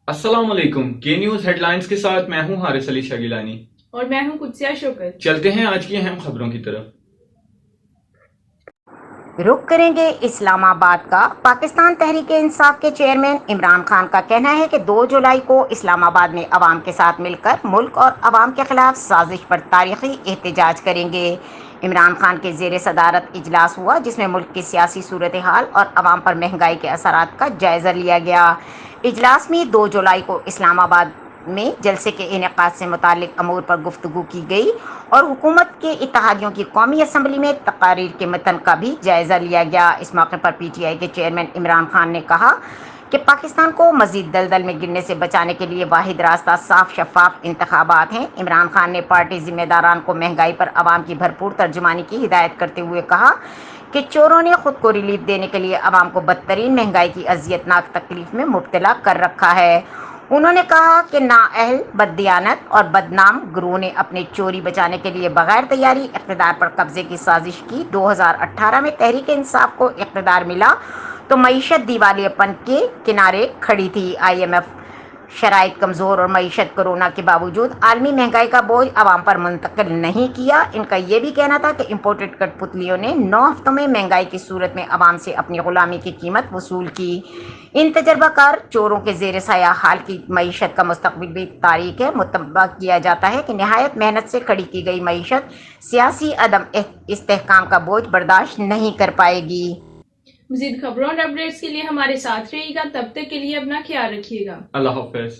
السلام علیکم، کے نیوز ہیڈ لائنز کے ساتھ میں ہوں حارث علی شاہ گیلانی اور میں ہوں قدسیہ شوکت۔ چلتے ہیں آج کی اہم خبروں کی طرف۔ رخ کریں گے اسلام آباد کا۔ پاکستان تحریک انصاف کے چیئرمین عمران خان کا کہنا ہے کہ 2 جولائی کو اسلام آباد میں عوام کے ساتھ مل کر ملک اور عوام کے خلاف سازش پر تاریخی احتجاج کریں گے۔ عمران خان کے زیر صدارت اجلاس ہوا جس میں ملک کی سیاسی صورتحال اور عوام پر مہنگائی کے اثرات کا جائزہ لیا گیا۔ اجلاس میں 2 جولائی کو اسلام آباد میں جلسے کے انعقاد سے متعلق امور پر گفتگو کی گئی اور حکومت کے اتحادیوں کی قومی اسمبلی میں تقاریر کے متن کا بھی جائزہ لیا گیا۔ اس موقع پر پی ٹی آئی کے چیئرمین عمران خان نے کہا کہ پاکستان کو مزید دلدل میں گرنے سے بچانے کے لیے واحد راستہ صاف شفاف انتخابات ہیں۔ عمران خان نے پارٹی ذمہ داران کو مہنگائی پر عوام کی بھرپور ترجمانی کی ہدایت کرتے ہوئے کہا کہ چوروں نے خود کو ریلیف دینے کے لیے عوام کو بدترین مہنگائی کی اذیت ناک تکلیف میں مبتلا کر رکھا ہے۔ انہوں نے کہا کہ نااہل، بددیانت اور بدنام گروہ نے اپنے چوری بچانے کے لیے بغیر تیاری اقتدار پر قبضے کی سازش کی۔ 2018 میں تحریک انصاف کو اقتدار ملا تو معیشت دیوالیہ پن کے کنارے کھڑی تھی۔ IMF شرائط کمزور اور معیشت کورونا کے باوجود عالمی مہنگائی کا بوجھ عوام پر منتقل نہیں کیا۔ ان کا یہ بھی کہنا تھا کہ امپورٹڈ کٹ پتلیوں نے 9 ہفتوں میں مہنگائی کی صورت میں عوام سے اپنی غلامی کی قیمت وصول کی۔ ان تجربہ کار چوروں کے زیر سایہ حال کی معیشت کا مستقبل بھی تاریک ہے۔ متنبہ کیا جاتا ہے کہ نہایت محنت سے کھڑی کی گئی معیشت سیاسی عدم استحکام کا بوجھ برداشت نہیں کر پائے گی۔ مزید خبروں اور اپڈیٹس کے لیے ہمارے ساتھ رہیے گا۔ تب تک کے لیے اپنا خیال رکھیے گا۔ اللہ حافظ۔